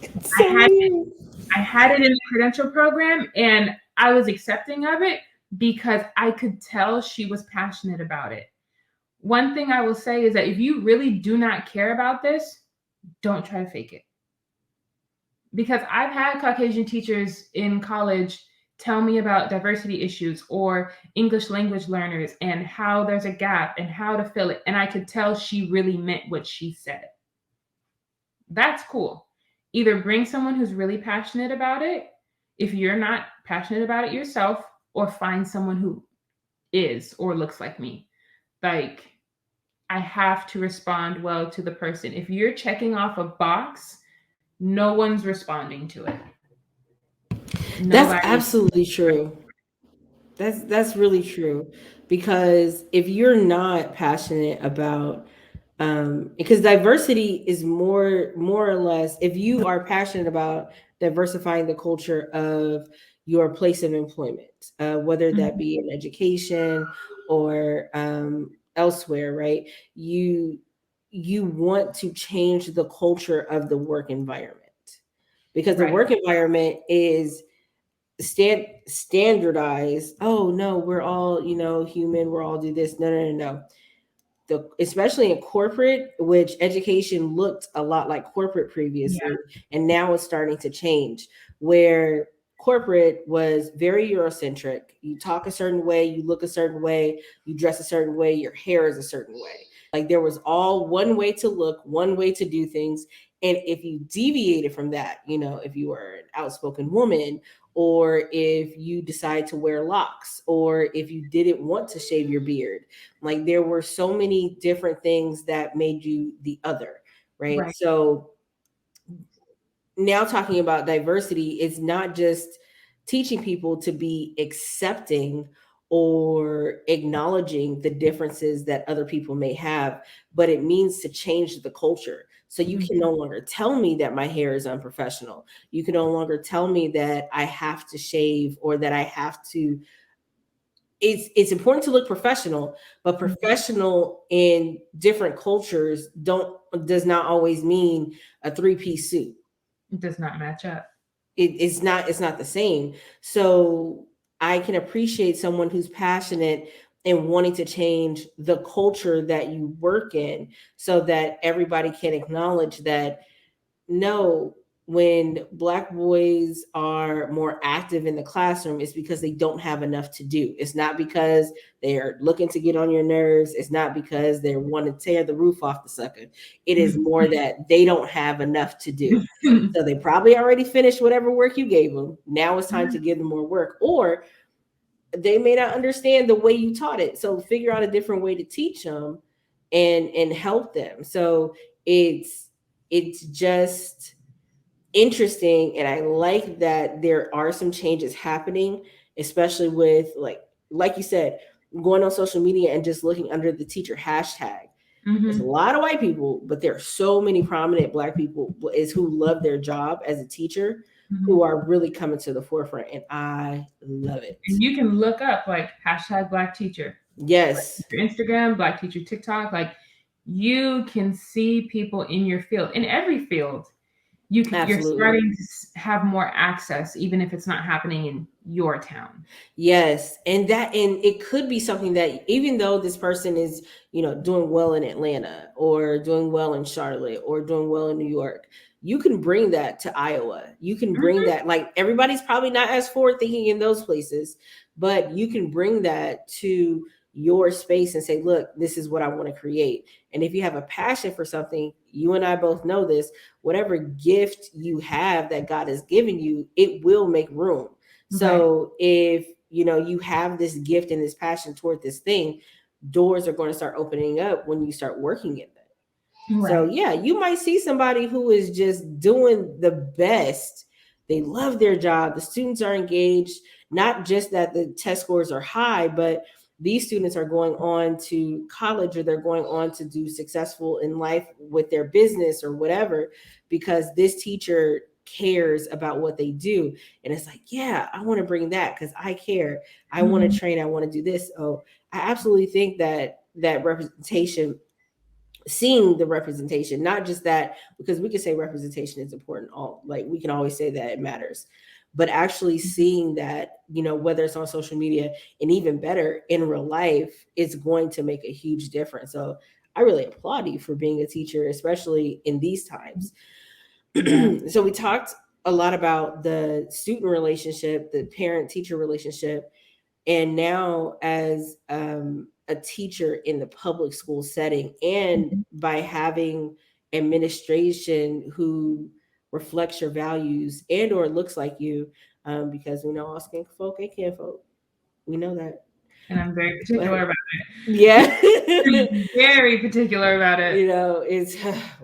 It's I so had weird. I had it in the credential program and I was accepting of it because I could tell she was passionate about it. One thing I will say is that if you really do not care about this, don't try to fake it. Because I've had Caucasian teachers in college tell me about diversity issues or English language learners and how there's a gap and how to fill it. And I could tell she really meant what she said. That's cool. Either bring someone who's really passionate about it if you're not passionate about it yourself, or find someone who is or looks like me. Like, I have to respond well to the person. If you're checking off a box, no one's responding to it. That's Nobody. absolutely true. That's really true because if you're not passionate about because diversity is more or less if you are passionate about diversifying the culture of your place of employment, whether that Mhm. be in education or elsewhere, right? You you want to change the culture of the work environment because the Right. work environment is standardized. Oh no, we're all, human, we're all do this. No, no, no, no. Especially in corporate, which education looked a lot like corporate Yeah. previously, and now it's starting to change, where corporate was very Eurocentric. You talk a certain way, you look a certain way, you dress a certain way, your hair is a certain way. Like there was all one way to look, one way to do things. And if you deviated from that, if you were an outspoken woman, or if you decide to wear locks, or if you didn't want to shave your beard, like there were so many different things that made you the other, right? Right. So now talking about diversity is not just teaching people to be accepting or acknowledging the differences that other people may have, but it means to change the culture. So you can Mhm. no longer tell me that my hair is unprofessional. You can no longer tell me that I have to shave or that I have to. It's important to look professional, but Mhm. professional in different cultures don't does not always mean a three-piece suit. It does not match up. It's not the same. So I can appreciate someone who's passionate and wanting to change the culture that you work in so that everybody can acknowledge that no, when Black boys are more active in the classroom, it's because they don't have enough to do. It's not because they're looking to get on your nerves. It's not because they want to tear the roof off the sucker. It is more that they don't have enough to do. So they probably already finished whatever work you gave them. Now it's time to give them more work. Or they may not understand the way you taught it. So figure out a different way to teach them and help them. So it's just interesting, and I like that there are some changes happening, especially with like you said, going on social media and just looking under the teacher hashtag. There's a Mhm. lot of white people, but there are so many prominent Black people is who love their job as a teacher, who Mhm. are really coming to the forefront, and I love it. And you can look up like hashtag Black teacher, Yes, your Instagram, Black teacher TikTok. Like you can see people in your field, in every field. You're absolutely. starting to have more access, even if it's not happening in your town. Yes, and it could be something that even though this person is, doing well in Atlanta or doing well in Charlotte or doing well in New York, you can bring that to Iowa. You can bring Mhm. that, like everybody's probably not as forward thinking in those places, but you can bring that to your space and say, look, this is what I want to create. And if you have a passion for something, you and I both know this, whatever gift you have that God has given you, it will make room. Right. So if you have this gift and this passion toward this thing, doors are going to start opening up when you start working in them. So Right. yeah, you might see somebody who is just doing the best. They love their job. The students are engaged, not just that the test scores are high, but these students are going on to college or they're going on to do successful in life with their business or whatever because this teacher cares about what they do. And it's like, yeah, I want to bring that because I care. I want to Mhm. train. I want to do this. Oh, I absolutely think that representation, seeing the representation, not just that, because we can say representation is important, all like we can always say that it matters, but actually seeing that, whether it's on social media and even better in real life, it's going to make a huge difference. So I really applaud you for being a teacher, especially in these times. Yeah. So we talked a lot about the student relationship, the parent teacher relationship, and now as a teacher in the public school setting, and Mhm. by having administration who reflects your values and or looks like you, because we know all skin folk and kin folk, we know that. And I'm very particular But about yeah, it. Very particular about it. it's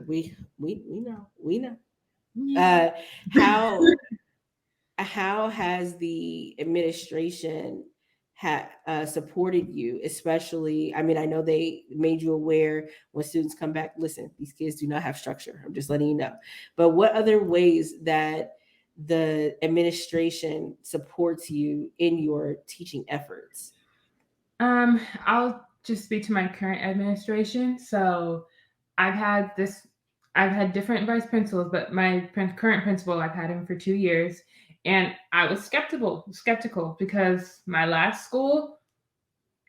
we know Yeah. uh how has the administration supported you, especially, I mean, I know they made you aware when students come back, listen, these kids do not have structure, I'm just letting you know, but what other ways that the administration supports you in your teaching efforts? I'll just speak to my current administration. So I've had this, I've had different vice principals, but my current principal, I've had him for 2 years, and I was skeptical because my last school,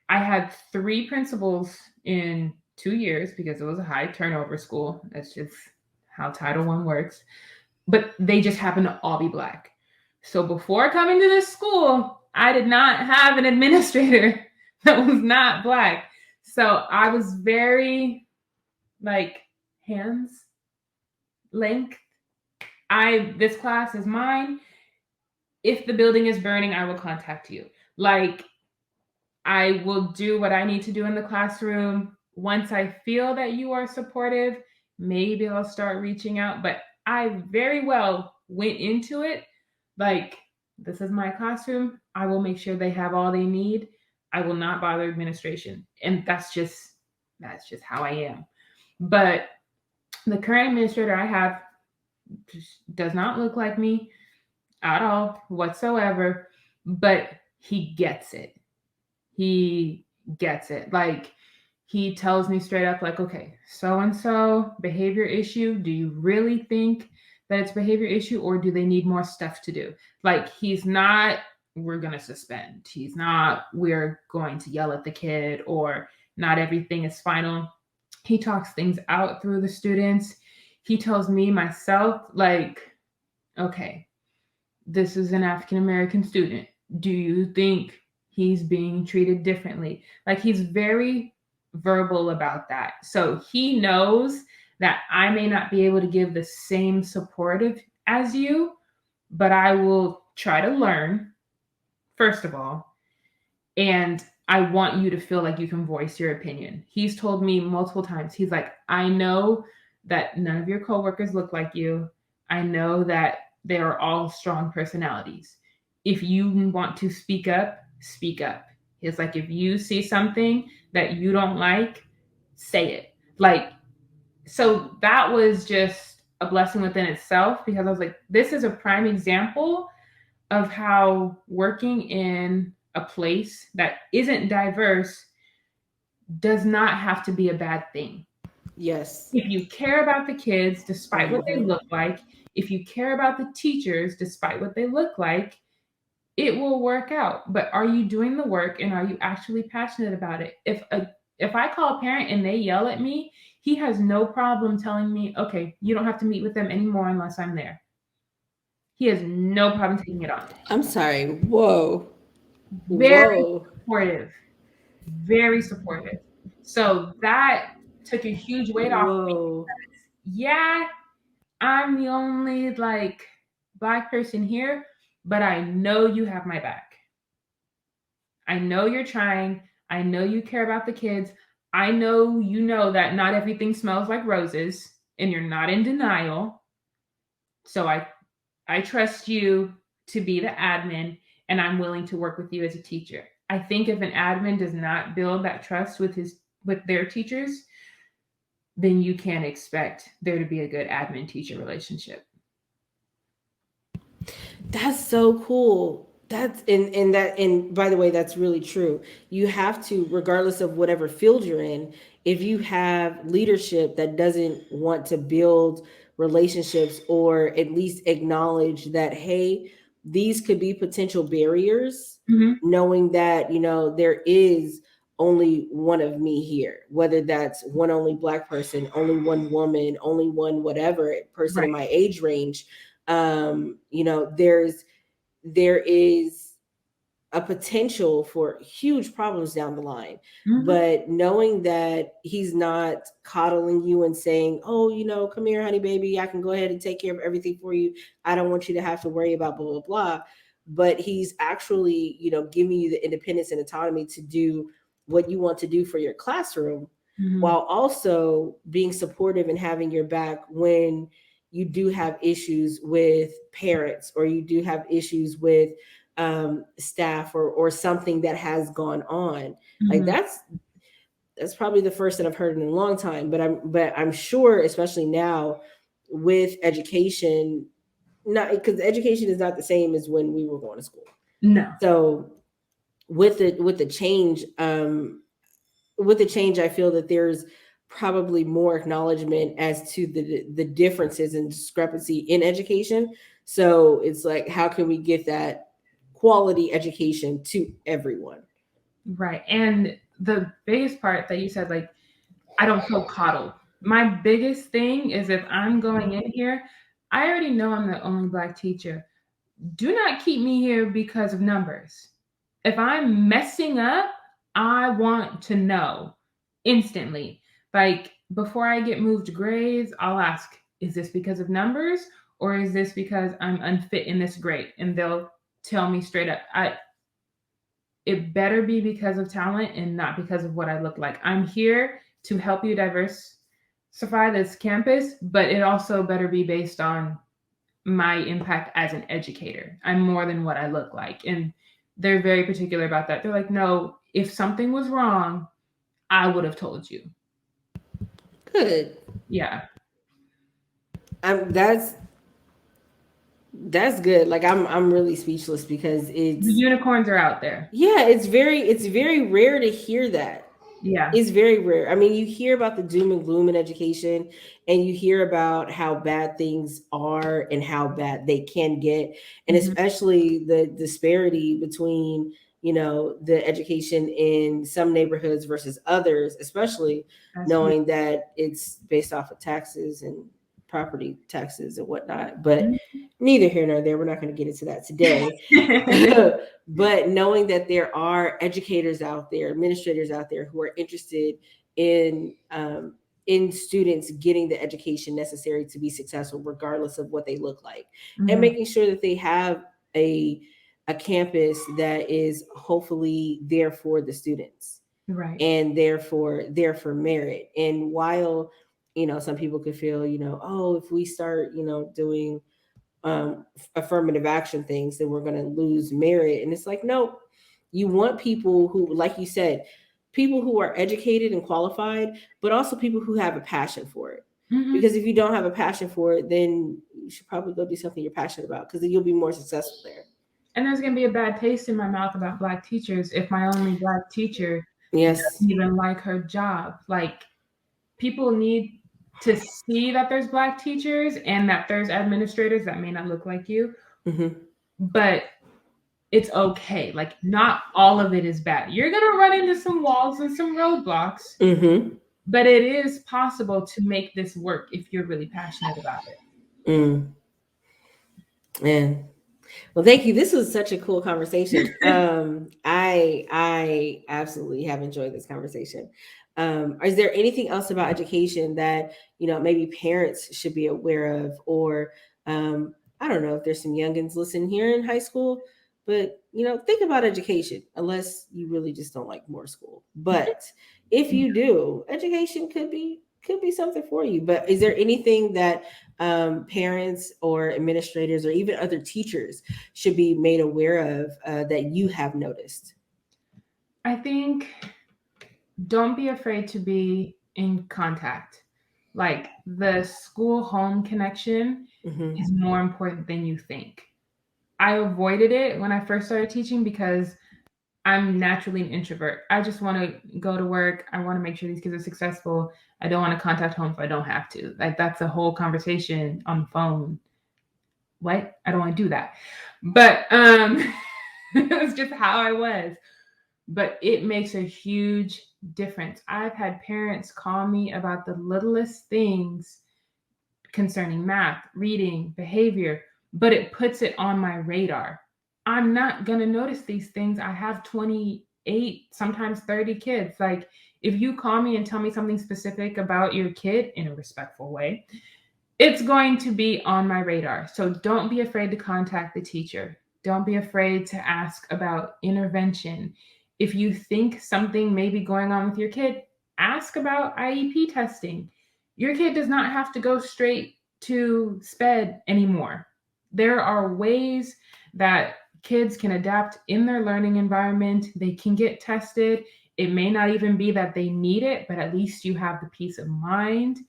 I had three principals in 2 years because it was a high turnover school. That's just how Title One works. But they just happened to all be black. So before coming to this school, I did not have an administrator that was not black. So I was very like hands length. This class is mine. If the building is burning, I will contact you. Like, I will do what I need to do in the classroom. Once I feel that you are supportive, maybe I'll start reaching out. But I very well went into it like, this is my classroom. I will make sure they have all they need. I will not bother administration. And that's just how I am. But the current administrator I have just does not look like me at all whatsoever, but he gets it. He gets it. Like, he tells me straight up, like, okay, so and so behavior issue. Do you really think that it's behavior issue, or do they need more stuff to do? Like, he's not, we're going to suspend. He's not, we're going to yell at the kid, or not everything is final. He talks things out through the students. He tells me myself, like, okay, this is an African American student. Do you think he's being treated differently? Like, he's very verbal about that. So he knows that I may not be able to give the same supportive as you, but I will try to learn, first of all. And I want you to feel like you can voice your opinion. He's told me multiple times, he's like, I know that none of your coworkers look like you. I know that they are all strong personalities. If you want to speak up, speak up. It's like, if you see something that you don't like, say it. Like, so that was just a blessing within itself, because I was like, this is a prime example of how working in a place that isn't diverse does not have to be a bad thing. Yes. If you care about the kids, despite what they Mhm. look like, if you care about the teachers, despite what they look like, it will work out. But are you doing the work, and are you actually passionate about it? If I call a parent and they yell at me, he has no problem telling me, okay, you don't have to meet with them anymore unless I'm there. He has no problem taking it on. I'm sorry. Whoa. Very Whoa. supportive, very supportive. So that took a huge weight off me. Whoa. Yeah, I'm the only like black person here, but I know you have my back. I know you're trying. I know you care about the kids. I know you know that not everything smells like roses, and you're not in denial. So I trust you to be the admin, and I'm willing to work with you as a teacher. I think if an admin does not build that trust with their teachers, then you can't expect there to be a good admin teacher relationship. That's so cool. That's and that and by the way, that's really true. You have to, regardless of whatever field you're in, if you have leadership that doesn't want to build relationships or at least acknowledge that, hey, these could be potential barriers, Mm-hmm. knowing that, there is only one of me here, whether that's one only black person, only one woman, only one whatever person in Right. my age range. There is a potential for huge problems down the line. Mm-hmm. But knowing that he's not coddling you and saying, oh, come here, honey, baby, I can go ahead and take care of everything for you. I don't want you to have to worry about blah, blah, blah. But he's actually, giving you the independence and autonomy to do what you want to do for your classroom, Mm-hmm. while also being supportive and having your back when you do have issues with parents, or you do have issues with staff, or something that has gone on. Like, Mm-hmm. that's probably the first that I've heard in a long time. But I'm sure, especially now with education, not because education is not the same as when we were going to school. No. So with the change, I feel that there's probably more acknowledgement as to the differences and discrepancy in education. So it's like, how can we get that quality education to everyone? Right. And the biggest part that you said, like, I don't feel coddled. My biggest thing is if I'm going in here, I already know I'm the only Black teacher. Do not keep me here because of numbers. If I'm messing up, I want to know instantly. Like before I get moved grades, I'll ask, is this because of numbers or is this because I'm unfit in this grade? And they'll tell me straight up, it better be because of talent and not because of what I look like. I'm here to help you diversify this campus, but it also better be based on my impact as an educator. I'm more than what I look like. And they're very particular about that. They're like, no, if something was wrong, I would have told you. Good. Yeah. That's good. Like I'm really speechless because The unicorns are out there. yeah, it's very rare to hear that. Yeah. It's very rare. I mean, you hear about the doom and gloom in education, and you hear about how bad things are and how bad they can get, and Mhm. especially the disparity between, the education in some neighborhoods versus others, especially That's huge. knowing that it's based off of taxes and property taxes and whatnot. But neither here nor there. We're not going to get into that today. But knowing that there are educators out there, administrators out there who are interested in students getting the education necessary to be successful, regardless of what they look like, and Mhm. making sure that they have a campus that is hopefully there for the students Right. and therefore there for merit. And while some people could feel, oh, if we start doing affirmative action things, then we're going to lose merit. And it's like, no, you want people who, like you said, people who are educated and qualified, but also people who have a passion for it. Mhm. Because if you don't have a passion for it, then you should probably go do something you're passionate about, because then you'll be more successful there. And there's going to be a bad taste in my mouth about Black teachers if my only Black teacher Yes. doesn't even like her job. Like, people need to see that there's Black teachers and that there's administrators that may not look like you, but it's okay. Like, not all of it is bad. You're going to run into some walls and some roadblocks, but it is possible to make this work if you're really passionate about it. And well, thank you. This was such a cool conversation. I absolutely have enjoyed this conversation. Is there anything else about education that maybe parents should be aware of, or I don't know if there's some youngins listening here in high school, but think about education. Unless you really just don't like more school, but if you do, education could be something for you. But is there anything that parents or administrators or even other teachers should be made aware of that you have noticed? I think don't be afraid to be in contact. Like, the school home connection is more important than you think. I avoided it when I first started teaching because I'm naturally an introvert. I just want to go to work. I want to make sure these kids are successful. I don't want to contact home if I don't have to. Like, that's a whole conversation on the phone. What? I don't want to do that. But it's just how I was. But it makes a huge difference. I've had parents call me about the littlest things concerning math, reading, behavior, but it puts it on my radar. I'm not going to notice these things. I have 28, sometimes 30 kids. Like, if you call me and tell me something specific about your kid in a respectful way, it's going to be on my radar. So don't be afraid to contact the teacher. Don't be afraid to ask about intervention. If you think something may be going on with your kid, ask about IEP testing. Your kid does not have to go straight to SPED anymore. There are ways that kids can adapt in their learning environment. They can get tested. It may not even be that they need it, but at least you have the peace of mind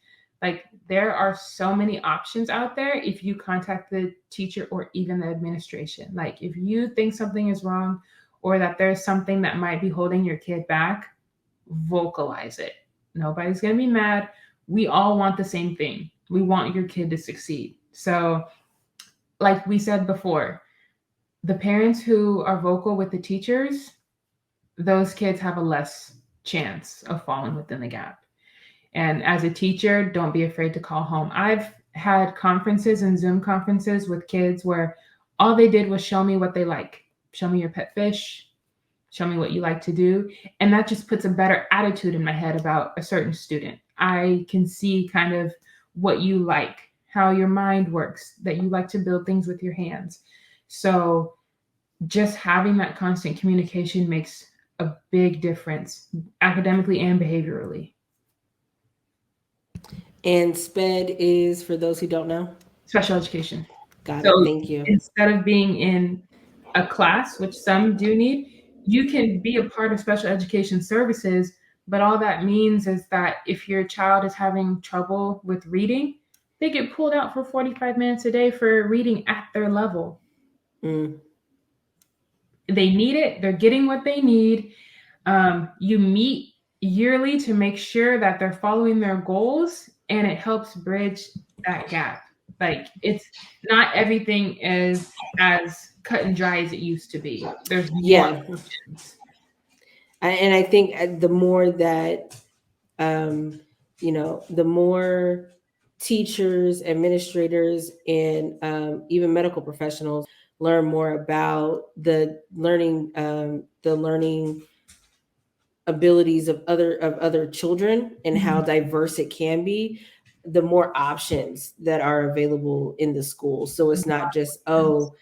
Like, there are so many options out there if you contact the teacher or even the administration. Like, if you think something is wrong or that there's something that might be holding your kid back, vocalize it. Nobody's going to be mad. We all want the same thing. We want your kid to succeed. So, like we said before, the parents who are vocal with the teachers, those kids have a less chance of falling within the gap. And as a teacher, don't be afraid to call home. I've had conferences and Zoom conferences with kids where all they did was show me what they like. Show me your pet fish, show me what you like to do. And that just puts a better attitude in my head about a certain student. I can see kind of what you like, how your mind works, that you like to build things with your hands. So just having that constant communication makes a big difference academically and behaviorally. And SPED is, for those who don't know? Special education. Got it. So Thank you. instead of being in a class, which some do need, you can be a part of special education services. But all that means is that if your child is having trouble with reading, they get pulled out for 45 minutes a day for reading at their level. Mm. They need it, they're getting what they need. You meet yearly to make sure that they're following their goals, and it helps bridge that gap. Like, it's not everything is as cut and dry as it used to be. There's more Yeah. options. And I think the more that, um, the more teachers, administrators, and even medical professionals learn more about the learning abilities of other children and how diverse it can be, the more options that are available in the school. So it's not just, oh,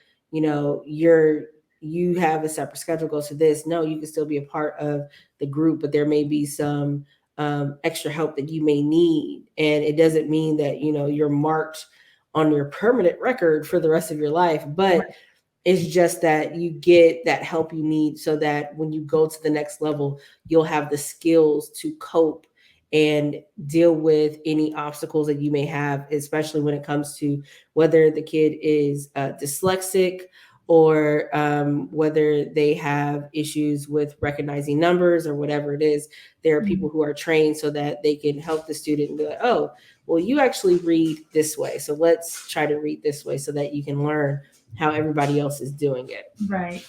you have a separate schedule, goes to this. No, you can still be a part of the group, but there may be some extra help that you may need, and it doesn't mean that you're marked on your permanent record for the rest of your life, but it's just that you get that help you need so that when you go to the next level, you'll have the skills to cope and deal with any obstacles that you may have, especially when it comes to whether the kid is dyslexic or whether they have issues with recognizing numbers or whatever it is. There are people who are trained so that they can help the student and be like, oh, well, you actually read this way. So let's try to read this way so that you can learn how everybody else is doing it. Right.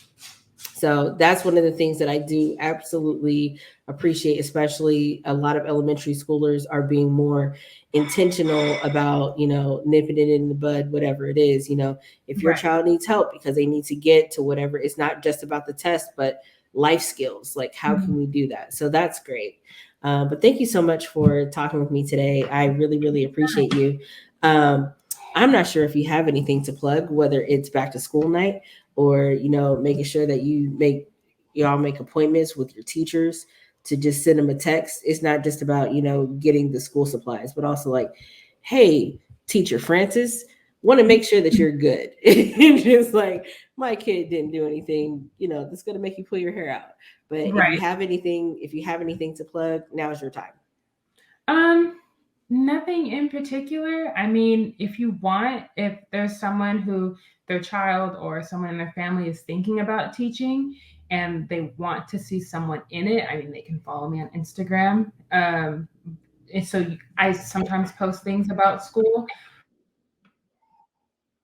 So that's one of the things that I do absolutely appreciate, especially a lot of elementary schoolers are being more intentional about, nipping it in the bud, whatever it is. If your child needs help because they need to get to whatever, it's not just about the test, but life skills. Like, how can we do that? So that's great. But thank you so much for talking with me today. I really, really appreciate you. I'm not sure if you have anything to plug, whether it's back to school night or, making sure that y'all make appointments with your teachers to just send them a text. It's not just about, getting the school supplies, but also like, hey, teacher Francis, want to make sure that you're good. Just like, my kid didn't do anything, that's going to make you pull your hair out. But if you have anything to plug, now's your time. Nothing in particular. I mean, if there's someone who their child or someone in their family is thinking about teaching and they want to see someone in it, I mean, they can follow me on Instagram. And so I sometimes post things about school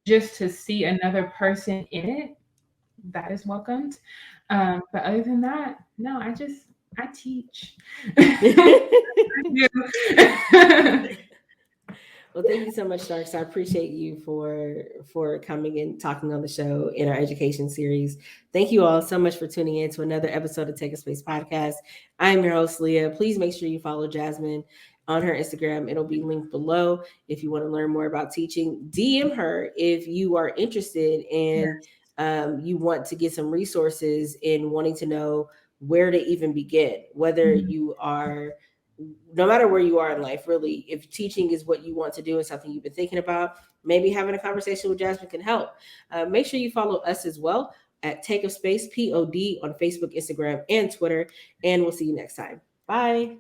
just to see another person in it. That is welcomed. But other than that, no, I teach. Well, thank you so much, Starks. I appreciate you for coming and talking on the show in our education series. Thank you all so much for tuning in to another episode of Take a Space Podcast. I'm your host, Leah. Please make sure you follow Jasmyn on her Instagram. It'll be linked below if you want to learn more about teaching. DM her if you are interested and you want to get some resources in wanting to know where to even begin, whether you are, no matter where you are in life, really, if teaching is what you want to do and something you've been thinking about, maybe having a conversation with Jasmyn can help. Make sure you follow us as well at Take a Space POD on Facebook, Instagram, and Twitter. And we'll see you next time. Bye.